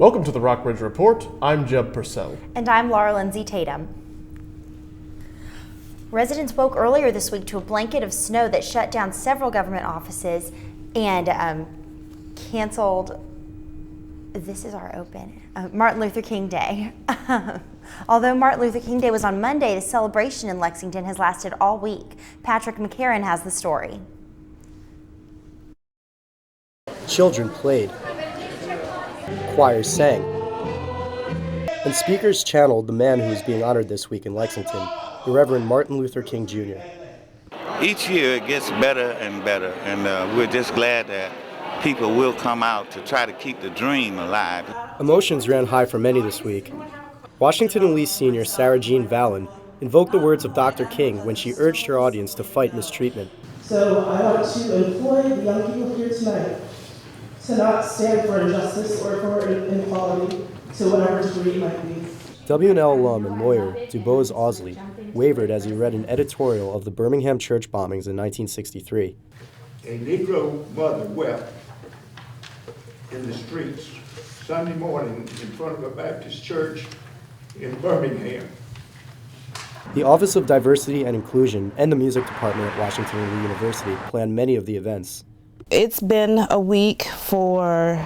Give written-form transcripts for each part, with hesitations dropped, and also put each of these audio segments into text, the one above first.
Welcome to the Rockbridge Report. I'm Jeb Purcell. And I'm Laura Lindsay Tatum. Residents woke earlier this week to a blanket of snow that shut down several government offices and canceled, Martin Luther King Day. Although Martin Luther King Day was on Monday, the celebration in Lexington has lasted all week. Patrick McCarran has the story. Children played. Choirs sang. And speakers channeled the man who is being honored this week in Lexington, the Reverend Martin Luther King Jr. Each year it gets better and better, and we're just glad that people will come out to try to keep the dream alive. Emotions ran high for many this week. Washington and Lee senior Sarah Jean Vallon invoked the words of Dr. King when she urged her audience to fight mistreatment. So I want to employ the young people here tonight to not stand for injustice or for inequality to whatever degree it might be. W&L alum and lawyer DuBose Ausley wavered as he read an editorial of the Birmingham church bombings in 1963. A Negro mother wept in the streets Sunday morning in front of a Baptist church in Birmingham. The Office of Diversity and Inclusion and the music department at Washington and Lee University planned many of the events. It's been a week for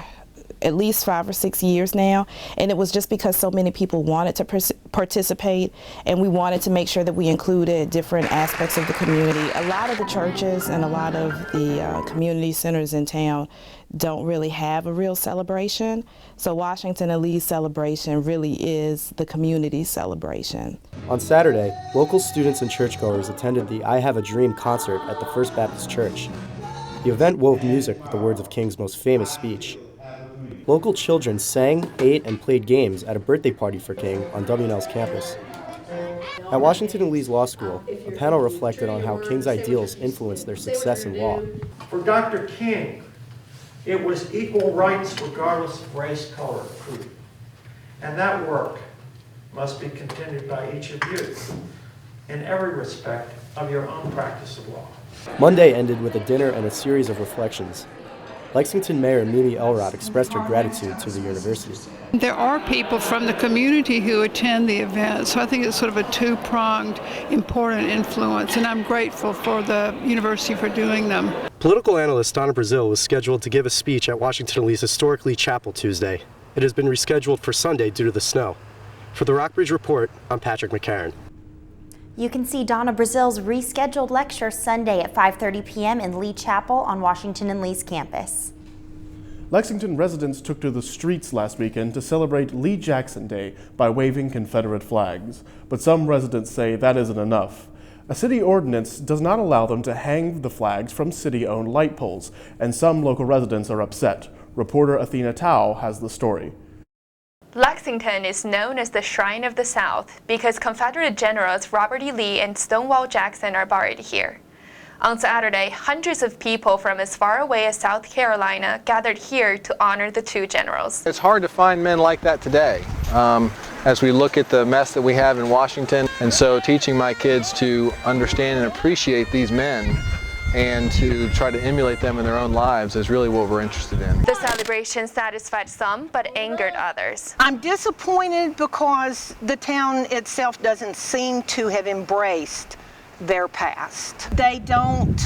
at least 5 or 6 years now, and it was just because so many people wanted to participate, and we wanted to make sure that we included different aspects of the community. A lot of the churches and a lot of the community centers in town don't really have a real celebration, so Washington and Lee's celebration really is the community celebration. On Saturday, local students and churchgoers attended the I Have a Dream concert at the First Baptist Church. The event wove music with the words of King's most famous speech. Local children sang, ate, and played games at a birthday party for King on W&L's campus. At Washington and Lee's Law School, a panel reflected on how King's ideals influenced their success in law. For Dr. King, it was equal rights regardless of race, color, or creed. And that work must be continued by each of you in every respect of your own practice of law. Monday ended with a dinner and a series of reflections. Lexington Mayor Mimi Elrod expressed her gratitude to the university. There are people from the community who attend the event, so I think it's sort of a two-pronged important influence, and I'm grateful for the university for doing them. Political analyst Donna Brazil was scheduled to give a speech at Washington and Lee's historic Lee Chapel Tuesday. It has been rescheduled for Sunday due to the snow. For the Rockbridge Report, I'm Patrick McCarran. You can see Donna Brazil's rescheduled lecture Sunday at 5:30 p.m. in Lee Chapel on Washington and Lee's campus. Lexington residents took to the streets last weekend to celebrate Lee Jackson Day by waving Confederate flags. But some residents say that isn't enough. A city ordinance does not allow them to hang the flags from city-owned light poles, and some local residents are upset. Reporter Athena Tao has the story. Lexington is known as the Shrine of the South because Confederate generals Robert E. Lee and Stonewall Jackson are buried here. On Saturday, hundreds of people from as far away as South Carolina gathered here to honor the two generals. It's hard to find men like that today as we look at the mess that we have in Washington. And so teaching my kids to understand and appreciate these men and to try to emulate them in their own lives is really what we're interested in. The celebration satisfied some, but angered others. I'm disappointed because the town itself doesn't seem to have embraced their past. They don't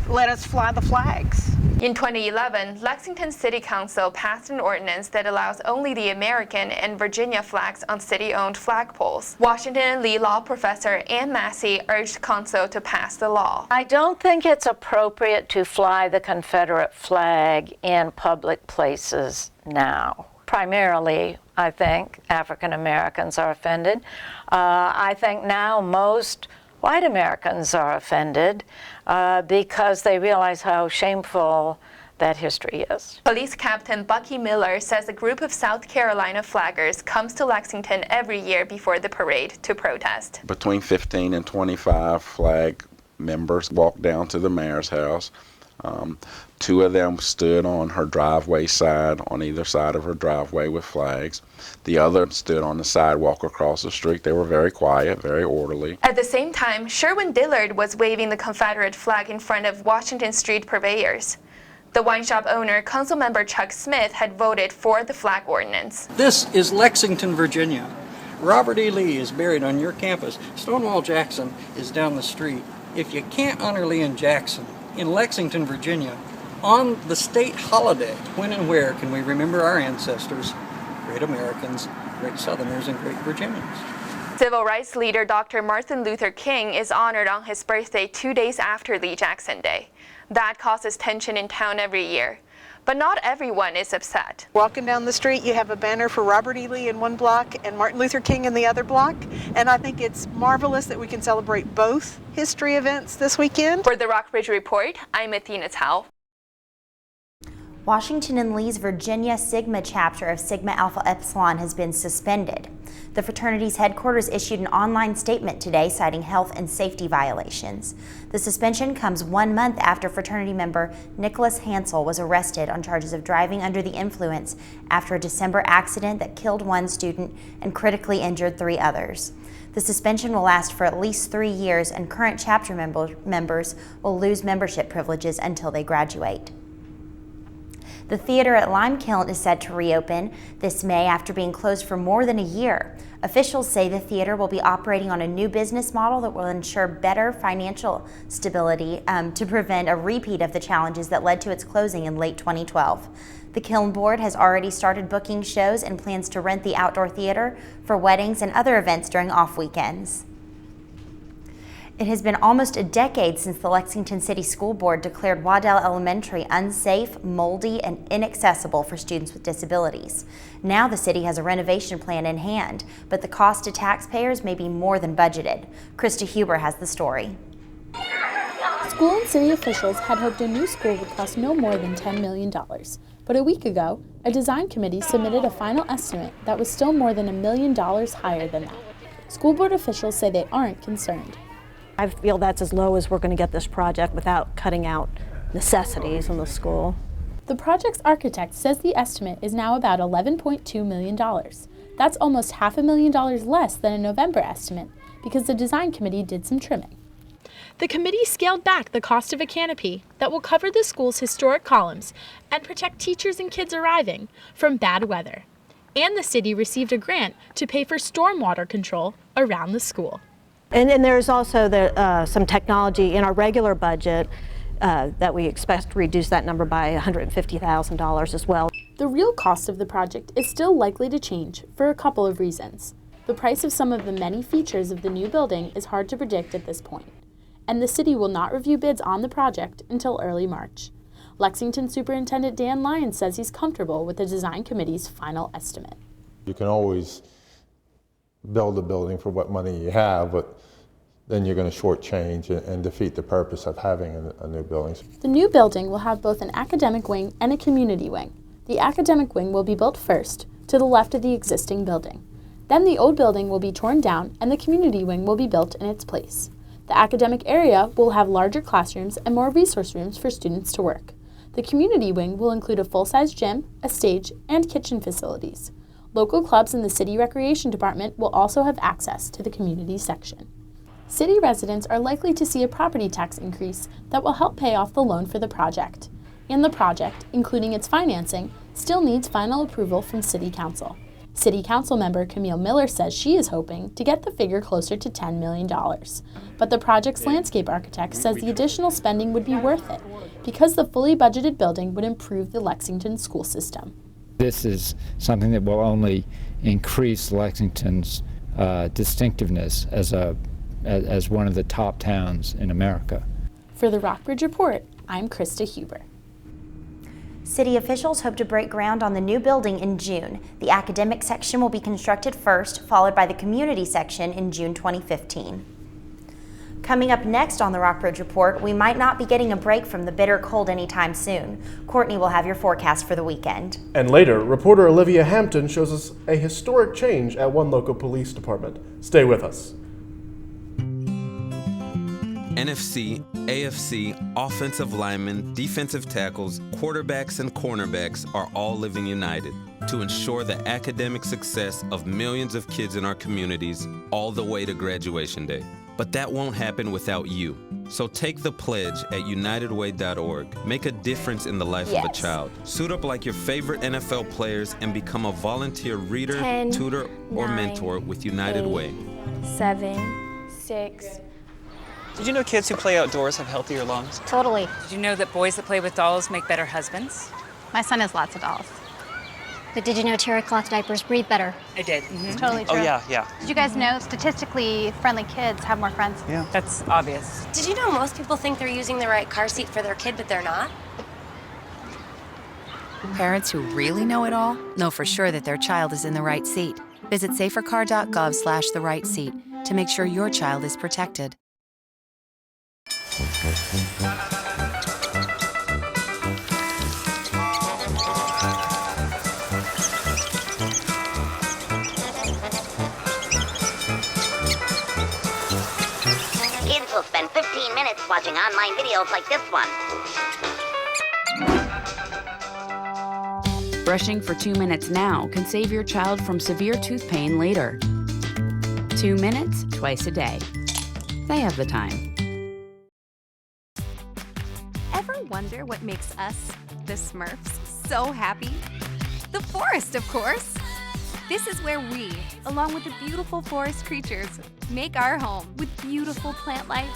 let us fly the flags. In 2011, Lexington City Council passed an ordinance that allows only the American and Virginia flags on city-owned flagpoles. Washington and Lee law professor Ann Massey urged council to pass the law. I don't think it's appropriate to fly the Confederate flag in public places now. Primarily, I think African Americans are offended. I think now most white Americans are offended because they realize how shameful that history is. Police Captain Bucky Miller says a group of South Carolina flaggers comes to Lexington every year before the parade to protest. Between 15 and 25 flag members walked down to the mayor's house. Two of them stood on her driveway side, on either side of her driveway with flags. The other stood on the sidewalk across the street. They were very quiet, very orderly. At the same time, Sherwin Dillard was waving the Confederate flag in front of Washington Street purveyors. The wine shop owner, Councilmember Chuck Smith, had voted for the flag ordinance. This is Lexington, Virginia. Robert E. Lee is buried on your campus. Stonewall Jackson is down the street. If you can't honor Lee and Jackson in Lexington, Virginia, on the state holiday, when and where can we remember our ancestors, great Americans, great Southerners, and great Virginians? Civil rights leader Dr. Martin Luther King is honored on his birthday 2 days after Lee Jackson Day. That causes tension in town every year. But not everyone is upset. Walking down the street, you have a banner for Robert E. Lee in one block and Martin Luther King in the other block. And I think it's marvelous that we can celebrate both history events this weekend. For the Rockbridge Report, I'm Athena Tao. Washington and Lee's Virginia Sigma chapter of Sigma Alpha Epsilon has been suspended. The fraternity's headquarters issued an online statement today citing health and safety violations. The suspension comes 1 month after fraternity member Nicholas Hansel was arrested on charges of driving under the influence after a December accident that killed 1 student and critically injured 3 others. The suspension will last for at least 3 years, and current chapter members will lose membership privileges until they graduate. The theater at Limekiln is set to reopen this May after being closed for more than a year. Officials say the theater will be operating on a new business model that will ensure better financial stability to prevent a repeat of the challenges that led to its closing in late 2012. The Kiln Board has already started booking shows and plans to rent the outdoor theater for weddings and other events during off weekends. It has been almost a decade since the Lexington City School Board declared Waddell Elementary unsafe, moldy, and inaccessible for students with disabilities. Now the city has a renovation plan in hand, but the cost to taxpayers may be more than budgeted. Krista Huber has the story. School and city officials had hoped a new school would cost no more than $10 million. But a week ago, a design committee submitted a final estimate that was still more than $1 million higher than that. School board officials say they aren't concerned. I feel that's as low as we're going to get this project without cutting out necessities in the school. The project's architect says the estimate is now about $11.2 million. That's almost $500,000 less than a November estimate because the design committee did some trimming. The committee scaled back the cost of a canopy that will cover the school's historic columns and protect teachers and kids arriving from bad weather. And the city received a grant to pay for stormwater control around the school. And there's also some technology in our regular budget that we expect to reduce that number by $150,000 as well. The real cost of the project is still likely to change for a couple of reasons. The price of some of the many features of the new building is hard to predict at this point, and the city will not review bids on the project until early March. Lexington Superintendent Dan Lyons says he's comfortable with the design committee's final estimate. You can always build a building for what money you have, but then you're going to shortchange and defeat the purpose of having a new building. The new building will have both an academic wing and a community wing. The academic wing will be built first, to the left of the existing building. Then the old building will be torn down and the community wing will be built in its place. The academic area will have larger classrooms and more resource rooms for students to work. The community wing will include a full-size gym, a stage, and kitchen facilities. Local clubs in the City Recreation Department will also have access to the community section. City residents are likely to see a property tax increase that will help pay off the loan for the project. And the project, including its financing, still needs final approval from City Council. City Council member Camille Miller says she is hoping to get the figure closer to $10 million. But the project's landscape architect says the additional spending would be worth it because the fully budgeted building would improve the Lexington school system. This is something that will only increase Lexington's distinctiveness as one of the top towns in America. For the Rockbridge Report, I'm Krista Huber. City officials hope to break ground on the new building in June. The academic section will be constructed first, followed by the community section in June 2015. Coming up next on the Rockbridge Report, we might not be getting a break from the bitter cold anytime soon. Courtney will have your forecast for the weekend. And later, reporter Olivia Hampton shows us a historic change at one local police department. Stay with us. NFC, AFC, offensive linemen, defensive tackles, quarterbacks, and cornerbacks are all living united to ensure the academic success of millions of kids in our communities all the way to graduation day. But that won't happen without you. So take the pledge at unitedway.org. Make a difference in the life of a child. Suit up like your favorite NFL players and become a volunteer reader, 10, tutor, or 9, mentor with United 8, Way. 7, 6. Did you know kids who play outdoors have healthier lungs? Totally. Did you know that boys that play with dolls make better husbands? My son has lots of dolls. But did you know terry cloth diapers breathe better? I did. It's totally true. Oh, yeah. Did you guys know statistically friendly kids have more friends? Yeah. That's obvious. Did you know most people think they're using the right car seat for their kid, but they're not? Parents who really know it all know for sure that their child is in the right seat. Visit safercar.gov/the right seat to make sure your child is protected. Kids will spend 15 minutes watching online videos like this one. Brushing for 2 minutes now can save your child from severe tooth pain later. 2 minutes twice a day. They have the time. Ever wonder what makes us, the Smurfs, so happy? The forest, of course. This is where we, along with the beautiful forest creatures, make our home with beautiful plant life,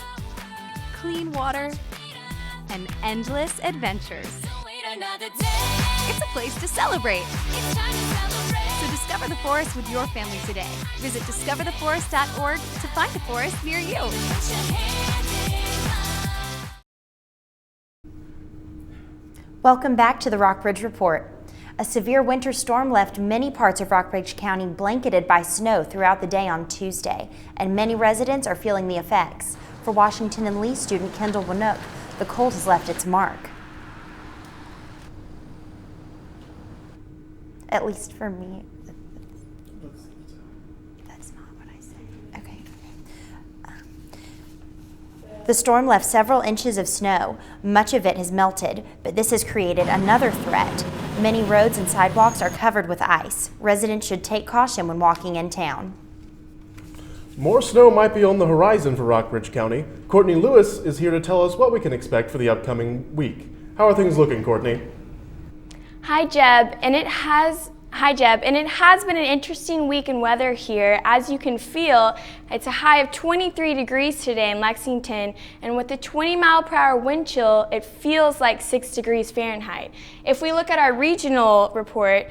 clean water, and endless adventures. It's a place to celebrate. So discover the forest with your family today. Visit discovertheforest.org to find a forest near you. Welcome back to the Rockbridge Report. A severe winter storm left many parts of Rockbridge County blanketed by snow throughout the day on Tuesday, and many residents are feeling the effects. For Washington and Lee student Kendall Winook, the cold has left its mark. At least for me. That's not what I said. Okay. The storm left several inches of snow. Much of it has melted, but this has created another threat. Many roads and sidewalks are covered with ice. Residents should take caution when walking in town. More snow might be on the horizon for Rockbridge County. Courtney Lewis is here to tell us what we can expect for the upcoming week. How are things looking, Courtney? Hi Jeb, and it has been an interesting week in weather here. As you can feel, it's a high of 23 degrees today in Lexington, and with the 20-mile-per-hour wind chill, it feels like 6 degrees Fahrenheit. If we look at our regional report,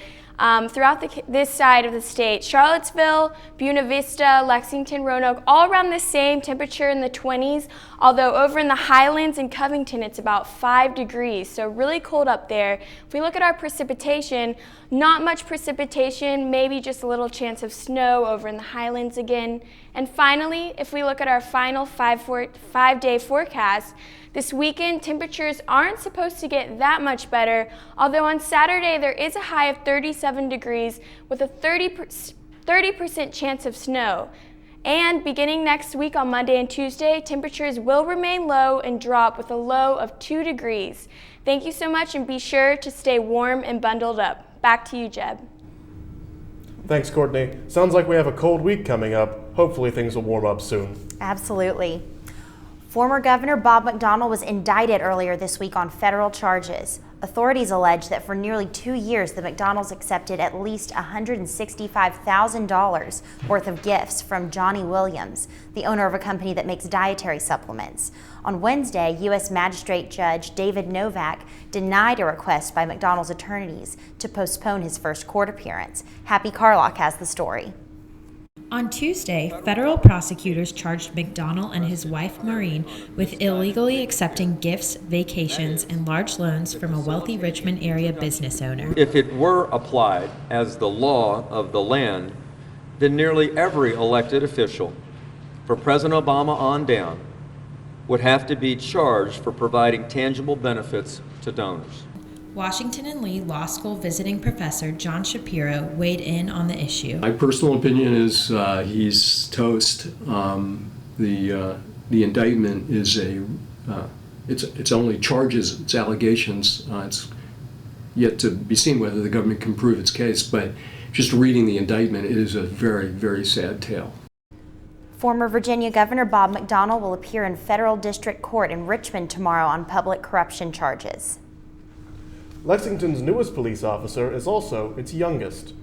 throughout this side of the state, Charlottesville, Buena Vista, Lexington, Roanoke, all around the same temperature in the 20s, although over in the Highlands and Covington it's about 5 degrees, so really cold up there. If we look at our precipitation, not much precipitation, maybe just a little chance of snow over in the Highlands again. And finally, if we look at our final five-day forecast, this weekend, temperatures aren't supposed to get that much better, although on Saturday there is a high of 37 degrees with a 30% chance of snow. And beginning next week on Monday and Tuesday, temperatures will remain low and drop with a low of 2 degrees. Thank you so much, and be sure to stay warm and bundled up. Back to you, Jeb. Thanks, Courtney. Sounds like we have a cold week coming up. Hopefully things will warm up soon. Absolutely. Former Governor Bob McDonnell was indicted earlier this week on federal charges. Authorities allege that for nearly 2 years, the McDonnells accepted at least $165,000 worth of gifts from Johnny Williams, the owner of a company that makes dietary supplements. On Wednesday, U.S. Magistrate Judge David Novak denied a request by McDonnell's attorneys to postpone his first court appearance. Happy Carlock has the story. On Tuesday, federal prosecutors charged McDonnell and his wife Maureen with illegally accepting gifts, vacations, and large loans from a wealthy Richmond area business owner. If it were applied as the law of the land, then nearly every elected official, from President Obama on down, would have to be charged for providing tangible benefits to donors. Washington and Lee Law School visiting professor John Shapiro weighed in on the issue. My personal opinion is he's toast. The indictment is it's only charges, it's allegations. It's yet to be seen whether the government can prove its case, but just reading the indictment, it is a very, very sad tale. Former Virginia Governor Bob McDonnell will appear in federal district court in Richmond tomorrow on public corruption charges. Lexington's newest police officer is also its youngest.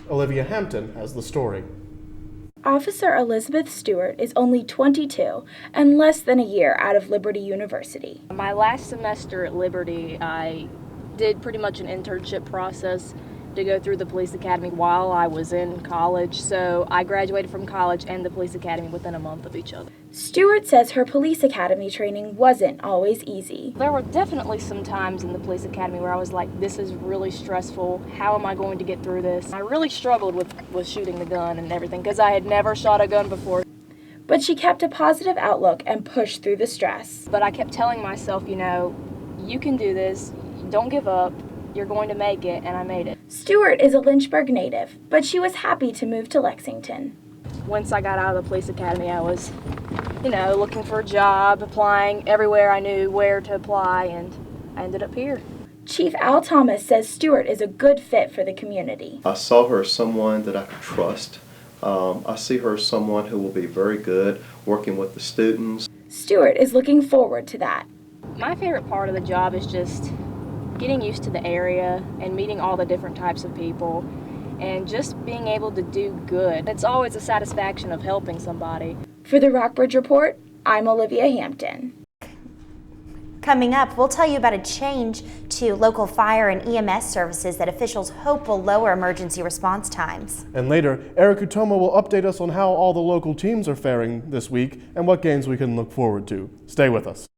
Olivia Hampton has the story. Officer Elizabeth Stewart is only 22 and less than a year out of Liberty University. My last semester at Liberty, I did pretty much an internship process to go through the police academy while I was in college. So I graduated from college and the police academy within a month of each other. Stewart says her police academy training wasn't always easy. There were definitely some times in the police academy where I was like, this is really stressful. How am I going to get through this? I really struggled with shooting the gun and everything because I had never shot a gun before. But she kept a positive outlook and pushed through the stress. But I kept telling myself, you know, you can do this. Don't give up. You're going to make it, and I made it. Stewart is a Lynchburg native, but she was happy to move to Lexington. Once I got out of the police academy, I was, you know, looking for a job, applying everywhere I knew where to apply, and I ended up here. Chief Al Thomas says Stewart is a good fit for the community. I saw her as someone that I could trust. I see her as someone who will be very good working with the students. Stewart is looking forward to that. My favorite part of the job is just getting used to the area and meeting all the different types of people and just being able to do good. It's always a satisfaction of helping somebody. For the Rockbridge Report, I'm Olivia Hampton. Coming up, we'll tell you about a change to local fire and EMS services that officials hope will lower emergency response times. And later, Eric Utomo will update us on how all the local teams are faring this week and what games we can look forward to. Stay with us.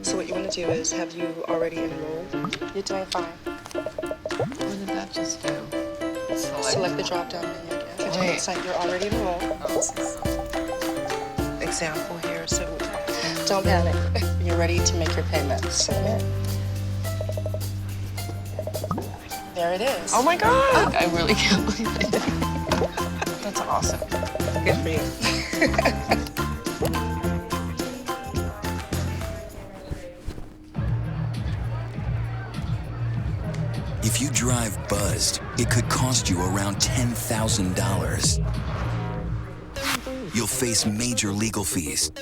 So what you want to do is, have you already enrolled? You're doing fine. What did that just do? Select the drop-down menu again. Wait. It's like you're already enrolled. Example here, so don't panic. You're ready to make your payment. Submit. There it is. Oh my God! I really can't believe it. That's awesome. Good for you. If you drive buzzed, it could cost you around $10,000. You'll face major legal fees,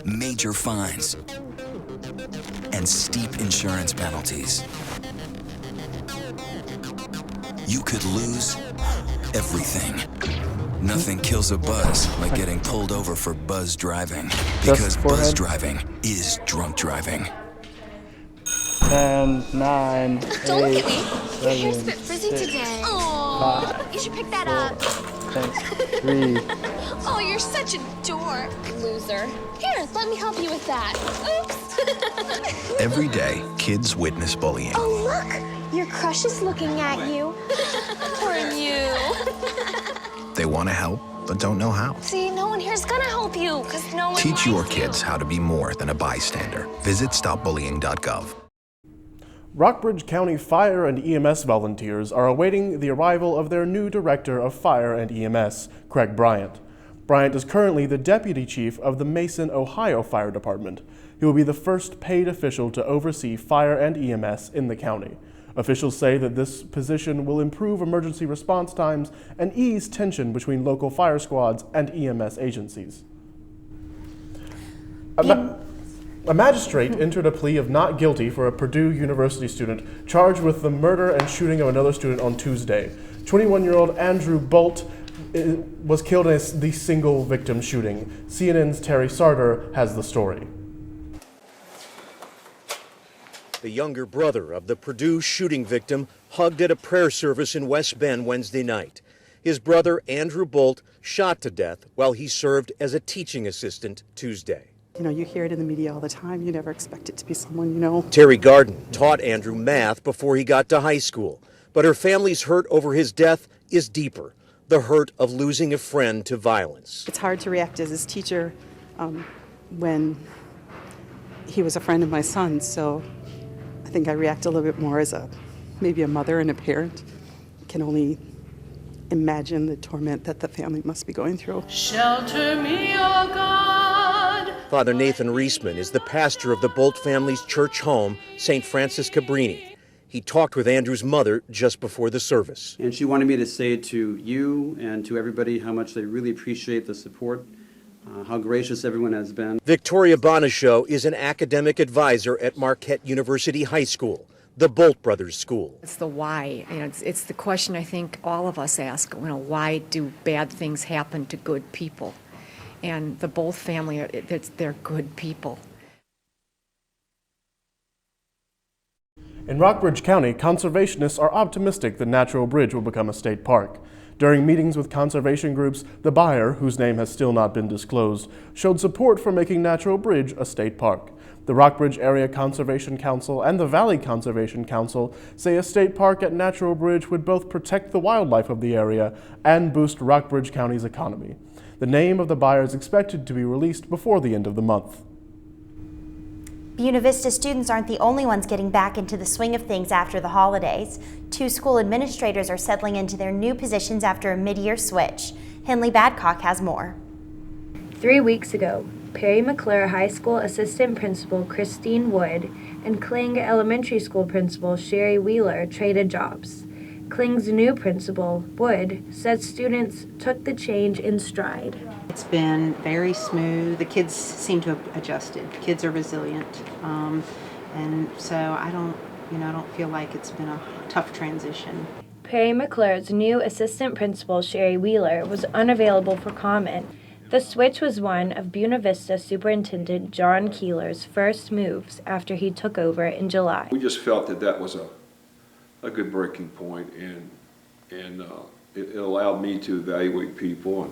major fines, and steep insurance penalties. You could lose everything. Nothing kills a buzz like getting pulled over for buzz driving, because buzz driving is drunk driving. 10, 9, Don't 8, look at me. Your hair's a 7, bit frizzy 6, today. 5, Oh, you should pick that up. 3. Oh, you're such a dork, loser. Here, let me help you with that. Oops. Every day, kids witness bullying. Oh, look. Your crush is looking at you. Poor you. They want to help, but don't know how. See, no one here's gonna help you, because no one Teach likes your you. kids how to be more than a bystander. Visit stopbullying.gov. Rockbridge County Fire and EMS volunteers are awaiting the arrival of their new Director of Fire and EMS, Craig Bryant. Bryant is currently the Deputy Chief of the Mason, Ohio Fire Department. He will be the first paid official to oversee fire and EMS in the county. Officials say that this position will improve emergency response times and ease tension between local fire squads and EMS agencies. A magistrate entered a plea of not guilty for a Purdue University student charged with the murder and shooting of another student on Tuesday. 21-year-old Andrew Boldt was killed in the single victim shooting. CNN's Terry Sarter has the story. The younger brother of the Purdue shooting victim hugged at a prayer service in West Bend Wednesday night. His brother, Andrew Boldt, shot to death while he served as a teaching assistant Tuesday. You know, you hear it in the media all the time. You never expect it to be someone you know. Terry Garden taught Andrew math before he got to high school, but her family's hurt over his death is deeper. the hurt of losing a friend to violence. It's hard to react as his teacher when he was a friend of my son, so I think I react a little bit more as maybe a mother and a parent. I can only imagine the torment that the family must be going through. Shelter me, O God. Father Nathan Reisman is the pastor of the Boldt family's church home, St. Francis Cabrini. He talked with Andrew's mother just before the service. And she wanted me to say to you and to everybody how much they really appreciate the support, how gracious everyone has been. Victoria Bonishow is an academic advisor at Marquette University High School, the Boldt brothers' school. It's the why. It's the question I think all of us ask. Why do bad things happen to good people? And the Boldt family, they're good people. In Rockbridge County, conservationists are optimistic the Natural Bridge will become a state park. During meetings with conservation groups, the buyer, whose name has still not been disclosed, showed support for making Natural Bridge a state park. The Rockbridge Area Conservation Council and the Valley Conservation Council say a state park at Natural Bridge would both protect the wildlife of the area and boost Rockbridge County's economy. The name of the buyer is expected to be released before the end of the month. Buena Vista students aren't the only ones getting back into the swing of things after the holidays. 2 school administrators are settling into their new positions after a mid-year switch. Henley Badcock has more. 3 weeks ago, Perry McClure High School Assistant Principal Christine Wood and Kling Elementary School Principal Sherry Wheeler traded jobs. Kling's new principal, Wood, said students took the change in stride. It's been very smooth. The kids seem to have adjusted. Kids are resilient, and so I don't feel like it's been a tough transition. Perry McClure's new assistant principal, Sherry Wheeler, was unavailable for comment. The switch was one of Buena Vista Superintendent John Keeler's first moves after he took over in July. We just felt that was a good breaking point, and it allowed me to evaluate people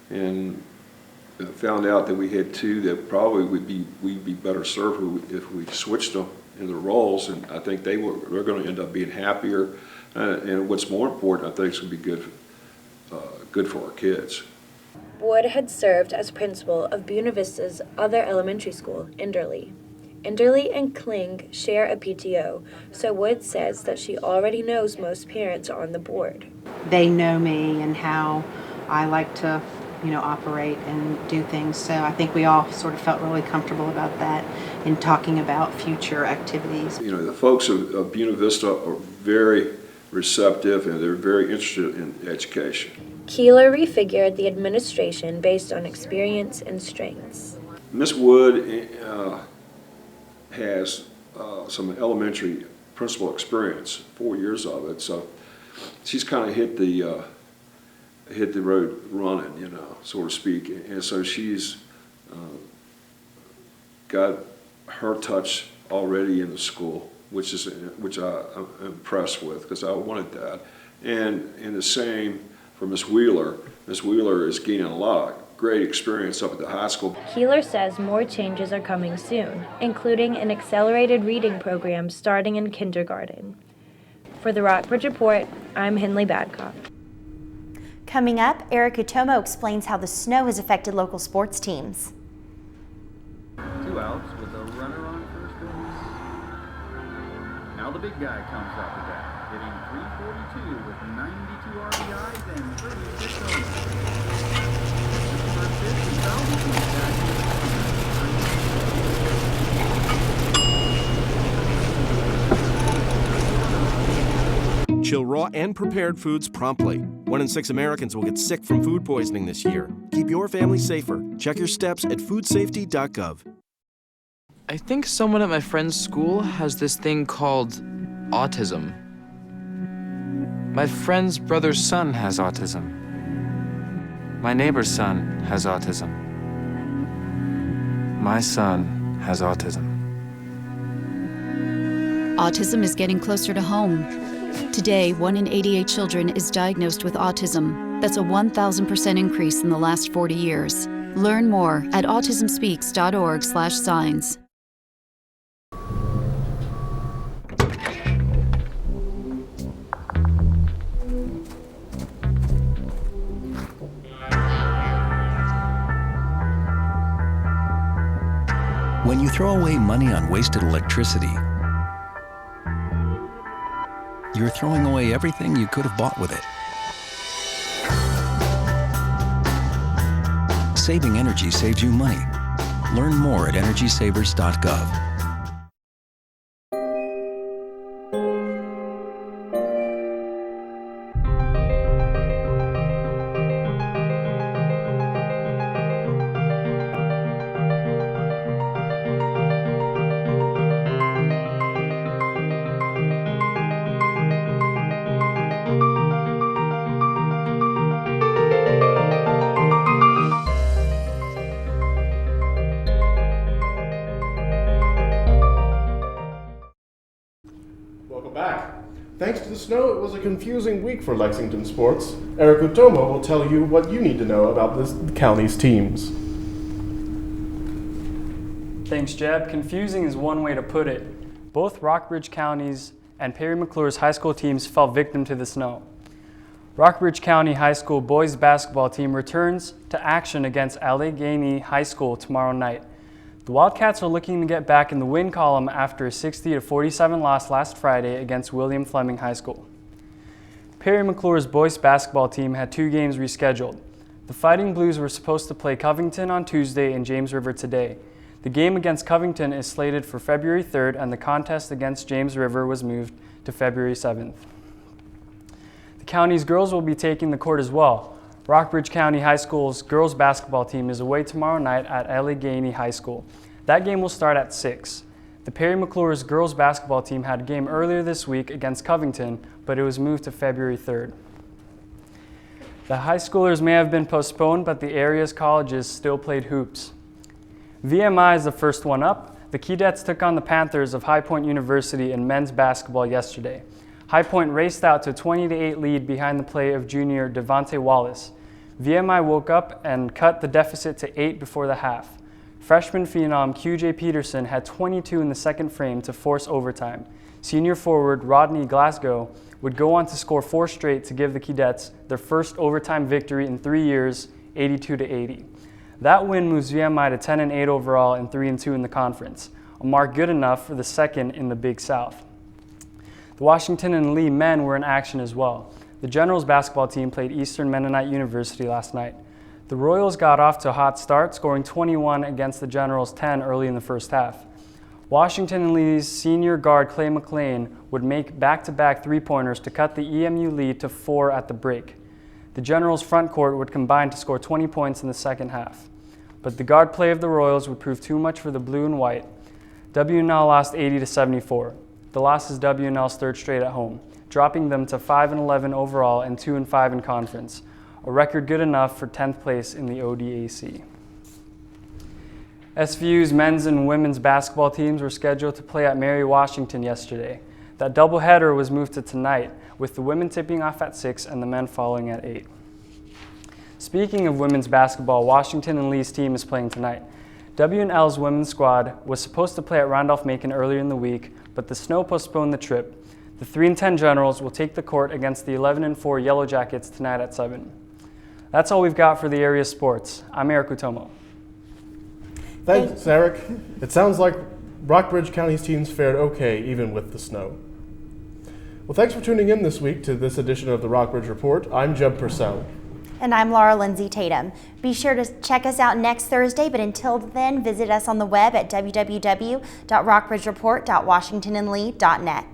and found out that we had 2 that probably we'd be better served if we switched them in their roles, and I think they're going to end up being happier. And what's more important, I think it's going to be good for our kids. Wood had served as principal of Buena Vista's other elementary school, Enderley. Enderley and Kling share a PTO, so Wood says that she already knows most parents on the board. They know me and how I like to, operate and do things, so I think we all sort of felt really comfortable about that in talking about future activities. The folks of Buena Vista are very receptive and they're very interested in education. Keeler refigured the administration based on experience and strengths. Ms. Wood has some elementary principal experience, 4 years of it, so she's kind of hit the road running, so to speak, and so she's got her touch already in the school, which I'm impressed with because I wanted that, and the same for Ms. Wheeler. Ms. Wheeler is gaining a lot of great experience up at the high school. Keeler says more changes are coming soon, including an accelerated reading program starting in kindergarten. For the Rockbridge Report, I'm Henley Badcock. Coming up, Eric Utomo explains how the snow has affected local sports teams. 2 outs with a runner on first base. Now the big guy comes out the bat, hitting .342 with 92 RBIs and 36 homers. First pitch is fouled. Chill raw and prepared foods promptly. 1 in 6 Americans will get sick from food poisoning this year. Keep your family safer. Check your steps at foodsafety.gov. I think someone at my friend's school has this thing called autism. My friend's brother's son has autism. My neighbor's son has autism. My son has autism. Autism is getting closer to home. Today, 1 in 88 children is diagnosed with autism. That's a 1,000% increase in the last 40 years. Learn more at autismspeaks.org/signs. When you throw away money on wasted electricity, you're throwing away everything you could have bought with it. Saving energy saves you money. Learn more at EnergySavers.gov. Welcome back. Thanks to the snow, it was a confusing week for Lexington sports. Eric Utomo will tell you what you need to know about this county's teams. Thanks, Jeb. Confusing is one way to put it. Both Rockbridge County's and Perry McClure's high school teams fell victim to the snow. Rockbridge County High School boys basketball team returns to action against Allegheny High School tomorrow night. The Wildcats are looking to get back in the win column after a 60-47 loss last Friday against William Fleming High School. Perry McClure's boys basketball team had 2 games rescheduled. The Fighting Blues were supposed to play Covington on Tuesday and James River today. The game against Covington is slated for February 3rd, and the contest against James River was moved to February 7th. The county's girls will be taking the court as well. Rockbridge County High School's girls basketball team is away tomorrow night at Allegheny High School. That game will start at 6. The Perry McClure's girls basketball team had a game earlier this week against Covington, but it was moved to February 3rd. The high schoolers may have been postponed, but the area's colleges still played hoops. VMI is the first one up. The Keydets took on the Panthers of High Point University in men's basketball yesterday. High Point raced out to a 20-8 lead behind the play of junior Devontae Wallace. VMI woke up and cut the deficit to 8 before the half. Freshman phenom QJ Peterson had 22 in the second frame to force overtime. Senior forward Rodney Glasgow would go on to score 4 straight to give the Keydets their first overtime victory in 3 years, 82-80. That win moves VMI to 10-8 overall and 3-2 in the conference, a mark good enough for the second in the Big South. The Washington and Lee men were in action as well. The Generals basketball team played Eastern Mennonite University last night. The Royals got off to a hot start, scoring 21 against the Generals' 10 early in the first half. Washington and Lee's senior guard Clay McLean would make back-to-back three-pointers to cut the EMU lead to 4 at the break. The Generals' front court would combine to score 20 points in the second half. But the guard play of the Royals would prove too much for the blue and white. WNL lost 80-74. The loss is WNL's 3rd straight at home, dropping them to 5-11 overall and 2-5 in conference, a record good enough for 10th place in the ODAC. SVU's men's and women's basketball teams were scheduled to play at Mary Washington yesterday. That doubleheader was moved to tonight, with the women tipping off at 6 and the men following at 8. Speaking of women's basketball, Washington and Lee's team is playing tonight. WNL's women's squad was supposed to play at Randolph-Macon earlier in the week, but the snow postponed the trip. The 3-10 Generals will take the court against the 11-4 Yellow Jackets tonight at 7. That's all we've got for the area sports. I'm Eric Utomo. Thanks, Eric. It sounds like Rockbridge County's teams fared okay, even with the snow. Well, thanks for tuning in this week to this edition of the Rockbridge Report. I'm Jeb Purcell. And I'm Laura Lindsay Tatum. Be sure to check us out next Thursday, but until then, visit us on the web at www.rockbridgereport.washingtonandlee.net.